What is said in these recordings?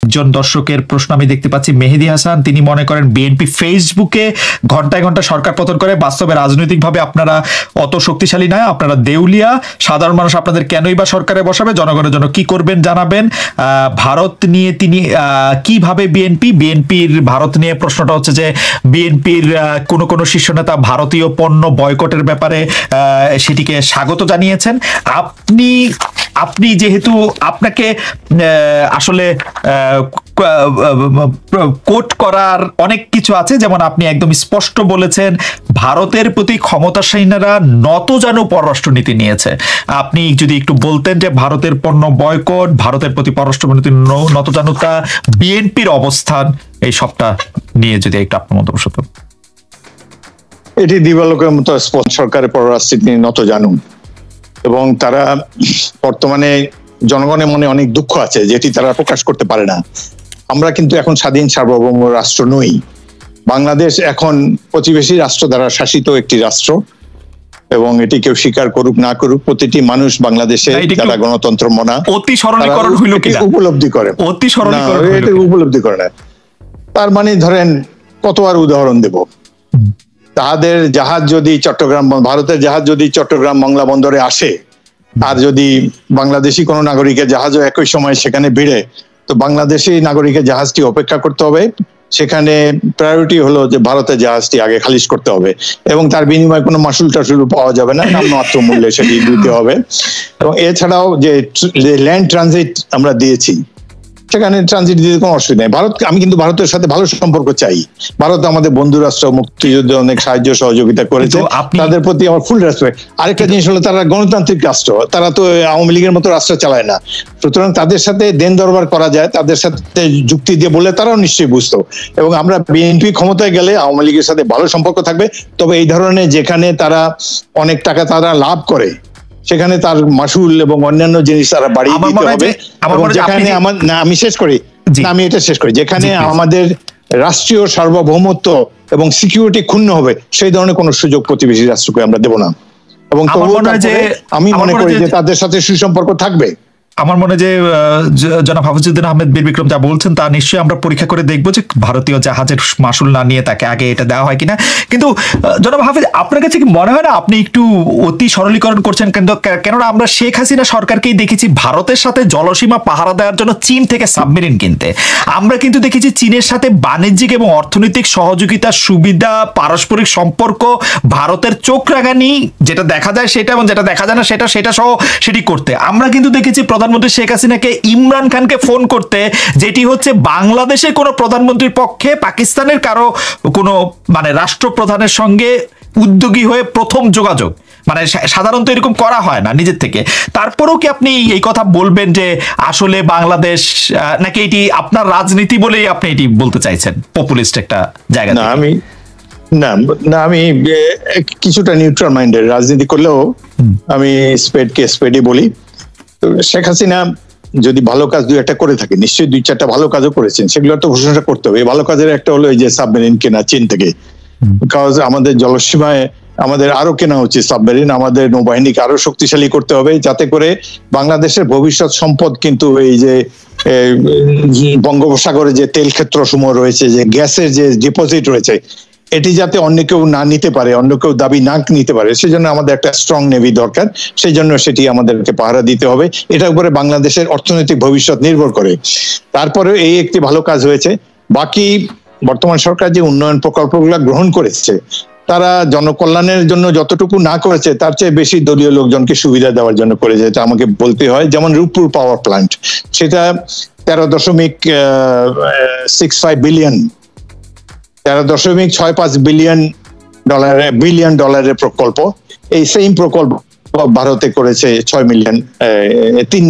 একজন দর্শকের প্রশ্ন আমি দেখতে পাচ্ছি, মেহেদি হাসান, তিনি মনে করেন বিএনপি ফেসবুকে ঘন্টায় ঘন্টা সরকার পতন করে, বাস্তবে রাজনৈতিকভাবে আপনারা অত শক্তিশালী নয়, আপনারা দেউলিয়া, সাধারণ মানুষ আপনাদের কেনই বা সরকারে বসাবে, জনগণের জন্য কি করবেন জানাবেন। ভারত নিয়ে তিনি কিভাবে বিএনপির ভারত নিয়ে প্রশ্নটা হচ্ছে যে বিএনপির কোন কোন শীর্ষ নেতা ভারতীয় পণ্য বয়কটের ব্যাপারে সেটিকে স্বাগত জানিয়েছেন। আপনি যেহেতু আপনাকে আসলে কোট করার অনেক কিছু আছে, যেমন আপনি একদম স্পষ্ট বলেছেন ভারতের প্রতি ক্ষমতাসীনরা নতজানু পররাষ্ট্রনীতি নিয়েছে। আপনি যদি একটু বলতেন যে ভারতের পণ্য বয়কট, ভারতের প্রতি পররাষ্ট্রনীতির নতজানুতা, বিএনপির অবস্থান, এই সবটা নিয়ে যদি একটু আপনার মন্তব্য শুনতেন। এটি দিবালোকের মতো সরকারের পররাষ্ট্রনীতি নতজানু, এবং তারা বর্তমানে জনগণের মনে অনেক দুঃখ আছে যেটি তারা প্রকাশ করতে পারে না। আমরা কিন্তু এখন স্বাধীন সার্বভৌম রাষ্ট্র নই। বাংলাদেশ এখন প্রতিবেশী রাষ্ট্র দ্বারা শাসিত একটি রাষ্ট্র, এবং এটি কেউ স্বীকার করুক না করুক, প্রতিটি মানুষ বাংলাদেশে যারা গণতন্ত্র মনা উপলব্ধি করে, উপলব্ধি করে না। তার মানে ধরেন কত আর উদাহরণ দেব, তাদের জাহাজ যদি ভারতের জাহাজ যদি চট্টগ্রাম বাংলা বন্দরে আসে, আর যদি বাংলাদেশি কোনো নাগরিকের জাহাজও একই সময় সেখানে ভিড়ে, তো বাংলাদেশি নাগরিকের জাহাজটি অপেক্ষা করতে হবে। সেখানে প্রায়োরিটি হলো যে ভারতের জাহাজটি আগে খালিশ করতে হবে, এবং তার বিনিময়ে কোনো মাসুল টাসুল পাওয়া যাবে না, নামমাত্র মূল্যে সেটি দিতে হবে। এবং এছাড়াও যে ল্যান্ড ট্রানজিট আমরা দিয়েছি, সেখানে ট্রানজিট দিতে কোনো অসুবিধা নেই। আমি কিন্তু ভারতের সাথে ভালো সম্পর্ক চাই। ভারত আমাদের বন্ধু রাষ্ট্র, মুক্তিযুদ্ধে অনেক সাহায্য সহযোগিতা করেছে, তাদের প্রতি আমার ফুল রেসপেক্ট। আরেকটা জিনিস হলো তারা গণতান্ত্রিক রাষ্ট্র, তারা তো আওয়ামী লীগের মতো রাষ্ট্র চালায় না। সুতরাং তাদের সাথে দেন দরবার করা যায়, তাদের সাথে যুক্তি দিয়ে বলে তারাও নিশ্চয়ই বুঝতো। এবং আমরা বিএনপি ক্ষমতায় গেলে আওয়ামী লীগের সাথে ভালো সম্পর্ক থাকবে, তবে এই ধরনের যেখানে তারা অনেক টাকা তারা লাভ করে সেখানে তার মাসুল এবং অন্যান্য জিনিস তারা বাড়িয়ে দিতে হবে। যেখানে আমি শেষ করি, আমি এটা শেষ করি, যেখানে আমাদের রাষ্ট্রীয় সার্বভৌমত্ব এবং সিকিউরিটি ক্ষুণ্ণ হবে, সেই ধরনের কোন সুযোগ প্রতিবেশী রাষ্ট্রকে আমরা দেব না। এবং আমি মনে করি যে তাদের সাথে সুসম্পর্ক থাকবে। আমার মনে যে জনাব হাফিজউদ্দিন আহমেদ বীর বিক্রম যা বলছেন তা নিশ্চয়ই আমরা পরীক্ষা করে দেখবো যে ভারতীয় জাহাজের মাসুল না নিয়ে তাকে আগে এটা দেওয়া হয় কিনা। কিন্তু জনাব হাফিজ, আপনার কাছে কি মনে হয় না আপনি একটু অতি সরলীকরণ করছেন? কিন্তু কেননা আমরা শেখ হাসিনা সরকারকেই দেখেছি ভারতের সাথে জলসীমা পাহারা দেওয়ার জন্য চীন থেকে সাবমেরিন কিনতে। আমরা কিন্তু দেখেছি চীনের সাথে বাণিজ্যিক এবং অর্থনৈতিক সহযোগিতা, সুবিধা, পারস্পরিক সম্পর্ক, ভারতের চোখ রাঙানি, যেটা দেখা যায় সেটা এবং যেটা দেখা যায় না সেটা সহ সেটি করতে। আমরা কিন্তু দেখেছি প্রধানমন্ত্রী শেখ হাসিনাকে ইমরান খানকে ফোন করতে, যেটি হচ্ছে বাংলাদেশের কোনো প্রধানমন্ত্রীর পক্ষে পাকিস্তানের কারো কোনো রাষ্ট্রপ্রধানের সঙ্গে উদ্যোগী হয়ে প্রথম যোগাযোগ, সাধারণত এরকম করা হয় না নিজের থেকে। তারপরেও কি আপনি এই কথা বলবেন যে আসলে বাংলাদেশ, নাকি এটি আপনার রাজনীতি বলেই আপনি এটি বলতে চাইছেন, পপুলিস্ট একটা জায়গা? আমি কিছুটা নিউট্রাল মাইন্ডের রাজনীতি করলেও আমি স্পেডকে স্পেডই বলি। শেখ হাসিনা যদি ভালো কাজ দুই একটা করে থাকে, নিশ্চয়ই দুই চারটা ভালো কাজও করেছেন, সেগুলো তো প্রশংসা করতে হবে। ভালো কাজের একটা হলো এই যে সাবমেরিন কেনা চীন থেকে, বিকজ আমাদের জলসীমায় আমাদের আরো কেনা উচিত সাবমেরিন, আমাদের নৌবাহিনীকে আরো শক্তিশালী করতে হবে, যাতে করে বাংলাদেশের ভবিষ্যৎ সম্পদ কিন্তু এই যে বঙ্গোপসাগরে যে তেল ক্ষেত্র সমূহ রয়েছে, যে গ্যাসের যে ডিপোজিট রয়েছে, এটি যাতে অন্য কেউ না নিতে পারে, অন্য কেউ দাবি না নিতে পারে, সেই জন্য আমাদের একটা স্ট্রং নেভি দরকার। সেই জন্য সেটি আমাদেরকে পাহারা দিতে হবে। এটার উপরে বাংলাদেশের অর্থনৈতিক ভবিষ্যৎ নির্ভর করে। তারপরে এই একটি ভালো কাজ হয়েছে। বাকি বর্তমান সরকার যে উন্নয়ন প্রকল্পগুলো গ্রহণ করেছে, তারা জনকল্যাণের জন্য যতটুকু না করেছে তার চেয়ে বেশি দলীয় লোকজনকে সুবিধা দেওয়ার জন্য করেছে, এটা আমাকে বলতে হয়। যেমন রূপপুর পাওয়ার প্ল্যান্ট, সেটা 13.65 বিলিয়ন, 13.65 বিলিয়ন ডলারের প্রকল্প। এই সেম প্রকল্প ভারতে করেছে 3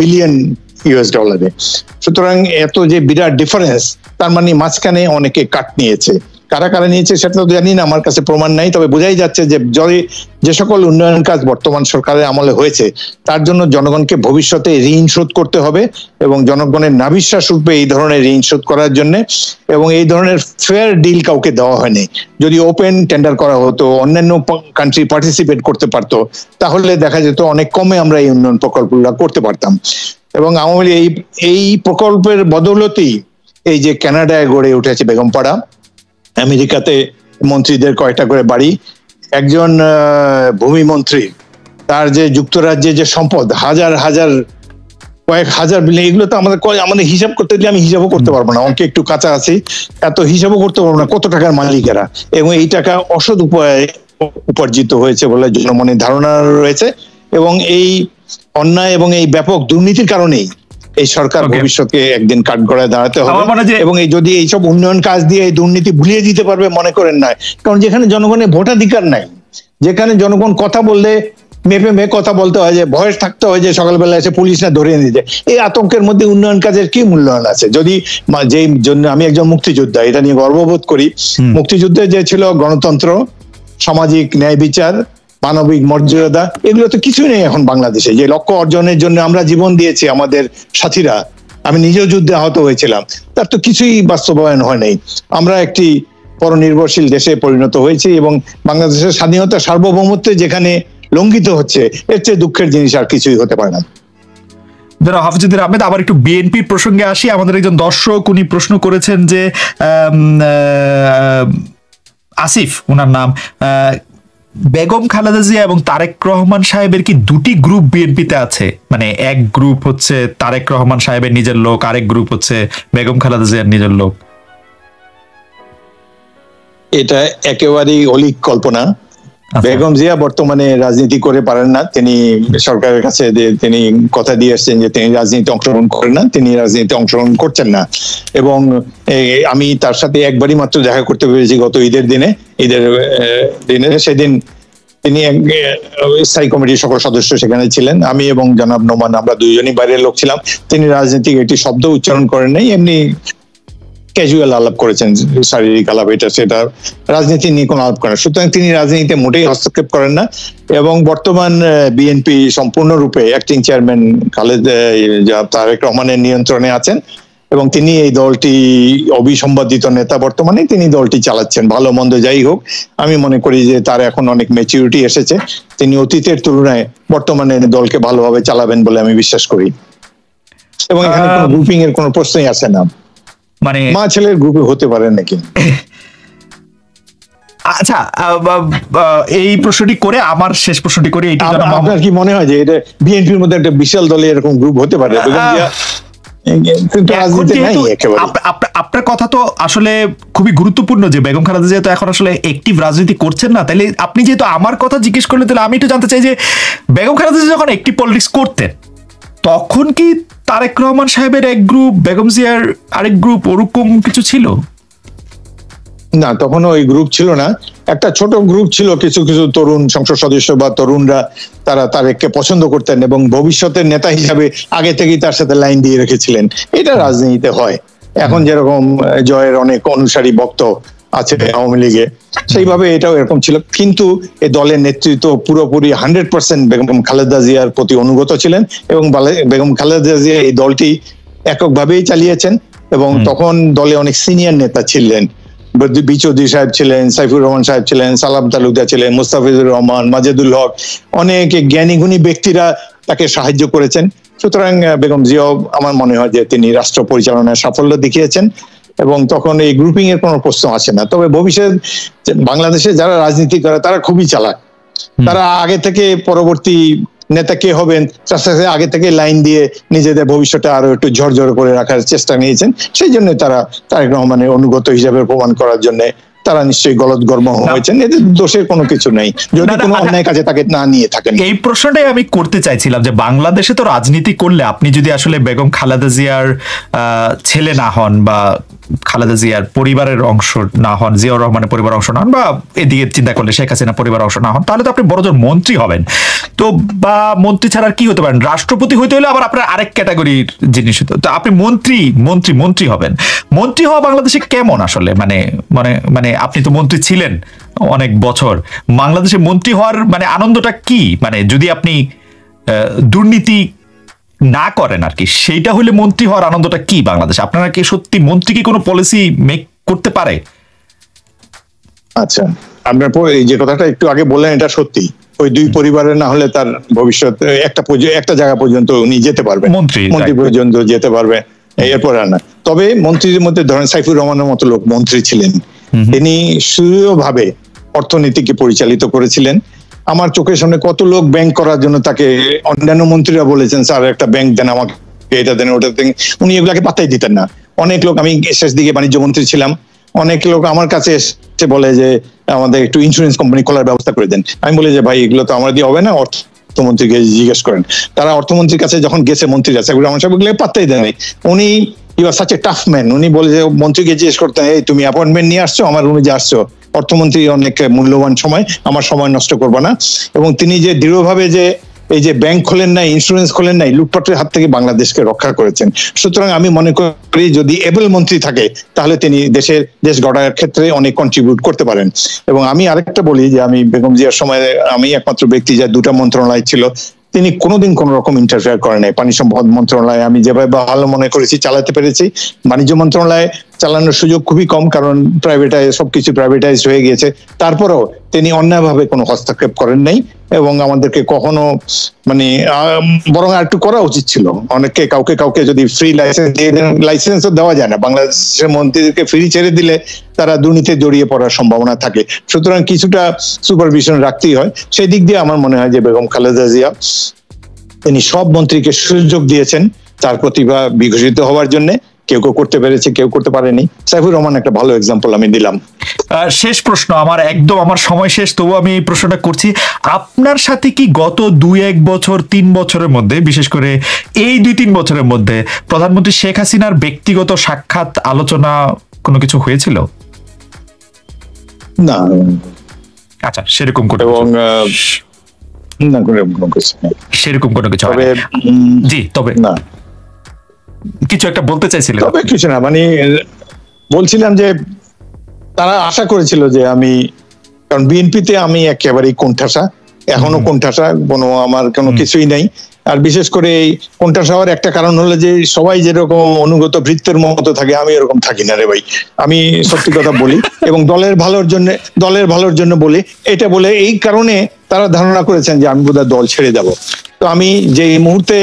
বিলিয়ন ইউএস ডলারে। সুতরাং এত যে বিরাট ডিফারেন্স, তার মানে মাঝখানে অনেকে কাট নিয়েছে। কারা কারা নিয়েছে সেটা তো জানি না, আমার কাছে প্রমাণ নাই। তবে বোঝাই যাচ্ছে যে সকল উন্নয়ন কাজ বর্তমান সরকারের আমলে হয়েছে, তার জন্য জনগণকে ভবিষ্যতে ঋণ শোধ করতে হবে, এবং জনগণের নাবিশ্বাস উঠবে এই ধরনের ঋণ শোধ করার জন্য। এবং এই ধরনের ফেয়ার ডিল কাউকে দেওয়া হয়নি। যদি ওপেন টেন্ডার করা হতো, অন্যান্য কান্ট্রি পার্টিসিপেট করতে পারতো, তাহলে দেখা যেত অনেক কমে আমরা এই উন্নয়ন প্রকল্পগুলো করতে পারতাম। এবং আওয়ামী লীগ এই প্রকল্পের বদৌলতেই এই যে কানাডায় গড়ে উঠেছে বেগমপাড়া, আমেরিকাতে মন্ত্রীদের কয়টা করে বাড়ি, একজন ভূমি মন্ত্রী তার যে যুক্তরাজ্যে যে সম্পদ হাজার হাজার কয়েক হাজার বিলিয়ন, এগুলো তো আমাদের হিসাব করতে দিলে আমি হিসাবও করতে পারবো না, অঙ্কে একটু কাঁচা আছি, এত হিসাবও করতে পারবো না কত টাকার মালিকেরা, এবং এই টাকা অসৎ উপায়ে উপার্জিত হয়েছে বলে জনমনের ধারণা রয়েছে। এবং এই অন্যায় এবং এই ব্যাপক দুর্নীতির কারণেই এই সরকার ভবিষ্যতে একদিন কাঠগড়ায় দাঁড়াতে হবে। এবং এই যদি এইসব উন্নয়ন কাজ দিয়ে এই দুর্নীতি ভুলিয়ে দিতে পারবে মনে করেন না, কারণ যেখানে জনগণের ভোটাধিকার নাই, যেখানে জনগণ কথা বললে মেপে কথা বলতে হয়, যে ভয় থাকতে হয় যে সকালবেলা এসে পুলিশ না ধরে নিয়ে যায়, এই আতঙ্কের মধ্যে উন্নয়ন কাজের কি মূল্যায়ন আছে? যদি যেই জন্য আমি একজন মুক্তিযোদ্ধা, এটা নিয়ে গর্ববোধ করি, মুক্তিযুদ্ধে যে ছিল গণতন্ত্র, সামাজিক ন্যায় বিচার, মানবিক মর্যাদা, এগুলো তো কিছুই নেই এখন বাংলাদেশে। যে লক্ষ্য অর্জনের জন্য আমরা জীবন দিয়েছি আমাদের সাথীরা, আমি নিজেও যুদ্ধে আহত হয়েছিলাম, তার তো কিছুই বাস্তবায়ন হয় নাই। আমরা একটি পরনির্ভরশীল দেশে পরিণত হয়েছি এবং বাংলাদেশের স্বাধীনতা সার্বভৌমত্বে যেখানে লঙ্ঘিত হচ্ছে, এর চেয়ে দুঃখের জিনিস আর কিছুই হতে পারে না। যারা হাফিজুদ্দিন আহমেদ, আবার একটু বিএনপির প্রসঙ্গে আসি। আমাদের একজন দর্শক উনি প্রশ্ন করেছেন যে আসিফ ওনার নাম, বেগম খালেদা জিয়া এবং তারেক রহমান সাহেবের কি দুটি গ্রুপ বিএনপিতে আছে? মানে এক গ্রুপ হচ্ছে তারেক রহমান সাহেবের নিজের লোক, আরেক গ্রুপ হচ্ছে বেগম খালেদা জিয়ার নিজের লোক। এটা একেবারেই অলীক কল্পনা। বেগম জিয়া বর্তমানে রাজনীতি করে পারেন না, তিনি সরকারের কাছে তিনি কথা দিয়ে আসছেন যে তিনি রাজনীতি অংশগ্রহণ করেন না, তিনি রাজনীতি অংশগ্রহণ করছেন না। এবং আমি তার সাথে একবারই মাত্র দেখা করতে পেরেছি গত ঈদের দিনে, সেদিন তিনি স্থায়ী কমিটির সকল সদস্য সেখানে ছিলেন, আমি এবং জনাব নোমান আমরা দুইজনই বাইরের লোক ছিলাম। তিনি রাজনীতিক একটি শব্দ উচ্চারণ করেন নাই, এমনি ক্যাজুয়াল আলাপ করেছেন, শারীরিক আলাপ, এটা সেটা, রাজনীতি নিয়ে কোনো আলাপ করেন। সুতরাং তিনি রাজনীতিতে মোটেই হস্তক্ষেপ করেন না। এবং বর্তমান বিএনপি সম্পূর্ণরূপে অ্যাক্টিং চেয়ারম্যান তারেক রহমানের নিয়ন্ত্রণে আছেন এবং তিনি এই দলটি অবিসম্বাদিত নেতা, বর্তমানে তিনি দলটি চালাচ্ছেন। ভালো মন্দ যাই হোক, আমি মনে করি যে তার এখন অনেক ম্যাচিউরিটি এসেছে, তিনি অতীতের তুলনায় বর্তমানে দলকে ভালোভাবে চালাবেন বলে আমি বিশ্বাস করি। এবং এখানে কোনো গ্রুপিং এর কোনো প্রশ্নই আসে না, মানে মা ছেলের গ্রুপে হতে পারে নাকি। আচ্ছা, এই প্রশ্নটি করে আমার শেষ প্রশ্নটি করি, আপনার কি মনে হয় যে এটা বিএনপির মধ্যে একটা বিশাল দলে এরকম গ্রুপ হতে পারে? আপনার কথা তো আসলে খুবই গুরুত্বপূর্ণ যে বেগম খালেদা জিয়া তো এখন আসলে অ্যাক্টিভ রাজনীতি করছেন না, তাহলে আপনি যেহেতু আমার কথা জিজ্ঞেস করলেন, তাহলে আমি একটু জানতে চাই যে বেগম খালেদা জিয়া যখন অ্যাক্টিভ পলিটিক্স করতেন তখন কি তারেক রহমান সাহেবের এক গ্রুপ, বেগম জিয়ার আরেক গ্রুপ, ওরকম কিছু ছিল? না, তখন ওই গ্রুপ ছিল না, একটা ছোট গ্রুপ ছিল, কিছু কিছু তরুণ সংসদ সদস্য বা তরুণরা, তারা তারেককে পছন্দ করতেন এবং ভবিষ্যতের নেতা হিসাবে আগে থেকেই তার সাথে লাইন দিয়ে রেখেছিলেন। এটা রাজনীতিতে হয়। এখন যেরকম জয়ের অনেক অনুসারী ভক্ত আছে আওয়ামী লীগে, সেইভাবে এটাও এরকম ছিল। কিন্তু এই দলের নেতৃত্ব পুরোপুরি 100% বেগম খালেদা জিয়ার প্রতি অনুগত ছিলেন এবং বেগম খালেদা জিয়া এই দলটি এককভাবেই চালিয়েছেন। এবং তখন দলে অনেক সিনিয়র নেতা ছিলেন, বি চৌধুরী সাহেব ছিলেন, সাইফুর রহমান সাহেব ছিলেন, সালাম তালুকদার ছিলেন, মুস্তাফিজুর রহমান, মাজেদুল হক, অনেক জ্ঞানী গুণী ব্যক্তিরা তাকে সাহায্য করেছেন। সুতরাং বেগম জিয়াও আমার মনে হয় যে তিনি রাষ্ট্র পরিচালনায় সাফল্য দেখিয়েছেন এবং তখন এই গ্রুপিং এর কোনো প্রশ্ন আসে না। তবে ভবিষ্যৎ বাংলাদেশে যারা রাজনীতি করে তারা খুবই চালাক, তারা আগে থেকে পরবর্তী নেতা কে হবেন তার সাথে আগে থেকে লাইন দিয়ে নিজেদের ভবিষ্যতে আরো একটু ঝরঝর করে রাখার চেষ্টা নিয়েছেন। সেই জন্য তারা তারেক রহমানের অনুগত হিসাবে প্রমাণ করার জন্য তারা নিশ্চয়ই গলদঘর্ম হয়েছেন, এদের দোষের কোনো কিছু নেই যদি কোনো অন্যায় কাজে তাকে না নিয়ে থাকেন। এই প্রশ্নটাই আমি করতে চাইছিলাম যে বাংলাদেশে তো রাজনীতি করলে আপনি যদি আসলে বেগম খালেদা জিয়ার ছেলে না হন বা খালেদা জিয়ার পরিবারের অংশ না হন, জিয়াউর রহমানের পরিবারের অংশ না হন, বা এদিকে চিন্তা করলে শেখ হাসিনা পরিবারের অংশ না হন, তাহলে তো আপনি বড়জোর মন্ত্রী হবেন। তো বা মন্ত্রী ছাড়া আর কি হতে পারেন? রাষ্ট্রপতি হইতে হলে আবার আপনার আরেক ক্যাটাগরির জিনিস হতো। তো আপনি মন্ত্রী হবেন। মন্ত্রী হওয়া বাংলাদেশে কেমন আসলে? মানে মানে মানে আপনি তো মন্ত্রী ছিলেন অনেক বছর, বাংলাদেশে মন্ত্রী হওয়ার মানে আনন্দটা কি? মানে যদি আপনি দুর্নীতি না করেন আর কি, সেইটা হলে মন্ত্রী হওয়ার আনন্দটা কি বাংলাদেশে? আপনারা কি সত্যি মন্ত্রী কি কোনো পলিসি মেক করতে পারে? আচ্ছা, আপনার যে কথাটা একটু আগে বললেন এটা সত্যি ওই দুই পরিবারের না হলে তার ভবিষ্যৎ একটা জায়গা পর্যন্ত উনি যেতে পারবেন, মন্ত্রী পর্যন্ত যেতে পারবে, এরপর আর না। তবে মন্ত্রীদের মধ্যে ধরেন সাইফুর রহমানের মতো লোক মন্ত্রী ছিলেন, তিনি সুদৃঢ়ভাবে অর্থনীতিকে পরিচালিত করেছিলেন। আমার চোখের সামনে কত লোক ব্যাংক করার জন্য তাকে অন্যান্য মন্ত্রীরা বলেছেন স্যার একটা ব্যাংক দেন আমাকে, এটা দেন ওটা দেন, উনি এগুলাকে পাত্তাই দিতেন না। অনেক লোক, আমি শেষ দিকে বাণিজ্য মন্ত্রী ছিলাম, অনেক লোক আমার কাছে এসে বলে যে আমাদের একটু ইন্স্যুরেন্স কোম্পানি খোলার ব্যবস্থা করে দেন। আমি বলি যে ভাই এগুলো তো আমার দিয়ে হবে না, অর্থমন্ত্রীকে জিজ্ঞেস করেন। তারা অর্থমন্ত্রীর কাছে যখন গেছে মন্ত্রীরা সেগুলো আমার সব পাত্তাই দেয়নি। উনি সাচ এ টাফ ম্যান, উনি বলে যে মন্ত্রীকে জিজ্ঞেস করতেন এই তুমি অ্যাপয়েন্টমেন্ট নিয়ে আসছো আমার রুমে যে আসছো, অর্থমন্ত্রী অনেক মূল্যবান সময়, আমার সময় নষ্ট করবো না। এবং তিনি যে দৃঢ়ভাবে যে এই যে ব্যাংক খোলেন নাই, ইন্স্যুরেন্স খোলেন নাই, লুটপাটের হাত থেকে বাংলাদেশকে রক্ষা করেছেন। সুতরাং আমি মনে করি যদি এবল মন্ত্রী থাকে তাহলে তিনি দেশ গড়ার ক্ষেত্রে অনেক কন্ট্রিবিউট করতে পারেন। এবং আমি আরেকটা বলি যে আমি বেগম জিয়ার সময় আমি একমাত্র ব্যক্তি যার দুটা মন্ত্রণালয় ছিল, তিনি কোনোদিন কোন রকম ইন্টারফেয়ার করেন নাই। পানি সম্পদ মন্ত্রণালয় আমি যেভাবে ভালো মনে করেছি চালাতে পেরেছি, বাণিজ্য মন্ত্রণালয় চালানোর সুযোগ খুবই কম, কারণ সবকিছু প্রাইভেটাইজ হয়ে গিয়েছে। তারপরেও তিনি অন্যায়ভাবে কোনো হস্তক্ষেপ করেন নাই এবং আমাদেরকে কখনো মানে বরং আর একটু করা উচিত ছিল। অনেকে কাউকে যদি ফ্রি লাইসেন্স দিয়ে দেন, লাইসেন্সও দেওয়া যায় না, বাংলাদেশের মন্ত্রীদেরকে ফ্রি ছেড়ে দিলে তারা দুর্নীতিতে জড়িয়ে পড়ার সম্ভাবনা থাকে। সুতরাং কিছুটা সুপারভিশন রাখতেই হয়। সেই দিক দিয়ে আমার মনে হয় যে বেগম খালেদা জিয়া তিনি সব মন্ত্রীকে সুযোগ দিয়েছেন তার প্রতিভা বিকশিত হওয়ার জন্য। কেউ করতে পেরেছে, কেউ করতে পারেনি। সাইফুর রহমান একটা ভালো এক্সাম্পল আমি দিলাম। শেষ প্রশ্ন আমার সময় শেষ, তবু আমি এই প্রশ্নটা করছি, আপনার সাথে কি গত 2-1 বছর 3 বছরের মধ্যে, বিশেষ করে এই 2-3 বছরের মধ্যে প্রধানমন্ত্রী শেখ হাসিনার ব্যক্তিগত সাক্ষাৎ আলোচনা কোনো কিছু হয়েছিল? না। আচ্ছা, সেরকম কোনো এবং না সেরকম কোনো কিছু তবে জি, তবে না কিছু একটা বলতে চাইছিলেন? তবে কিছু না, মানে বলছিলাম যে তারা আশা করেছিল যে আমি, কারণ বিএনপিতে আমি একেবারেই কোণঠাসা, এখনো কোণঠাসা, আমার কোনো কিছুই নাই। আর বিশেষ করে এই কোণঠাসা হওয়ার একটা কারণ হলো যে সবাই যেরকম অনুগত ভৃত্যের মতো থাকে, আমি এরকম থাকি না রে ভাই, আমি সত্যি কথা বলি এবং দলের ভালোর জন্য বলি। এটা বলে এই কারণে তারা ধারণা করেছেন যে আমি বোধহয় দল ছেড়ে যাব। তো আমি যে মুহূর্তে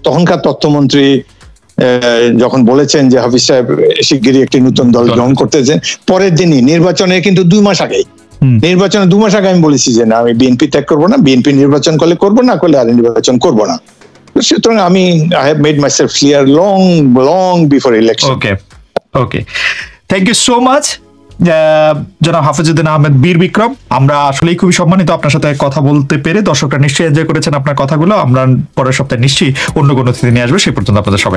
তখনকার তথ্যমন্ত্রী যখন বলেছেন যে হাফিজ সাহেব শিগগিরই একটি নতুন দল গ্রহণ করতেছেন, পরের দিনই নির্বাচনের কিন্তু 2 মাস আগে, নির্বাচনের 2 মাস আগে আমি বলেছি যে না, আমি বিএনপি ত্যাগ করবো না, বিএনপি নির্বাচন করলে করবো, না করলে আর নির্বাচন করবো না। সুতরাং আমি I have made myself clear long before election. Okay, thank you so much জনাব হাফিজউদ্দিন আহমেদ বীর বিক্রম। আমরা আসলেই খুবই সম্মানিত আপনার সাথে কথা বলতে পেরে। দর্শকরা নিশ্চয়ই এনজয় করেছেন আপনার কথাগুলো। আমরা পরের সপ্তাহে নিশ্চয়ই অন্য কোনো অতিথি নিয়ে আসবো। সেই পর্যন্ত আপনাদের সবাই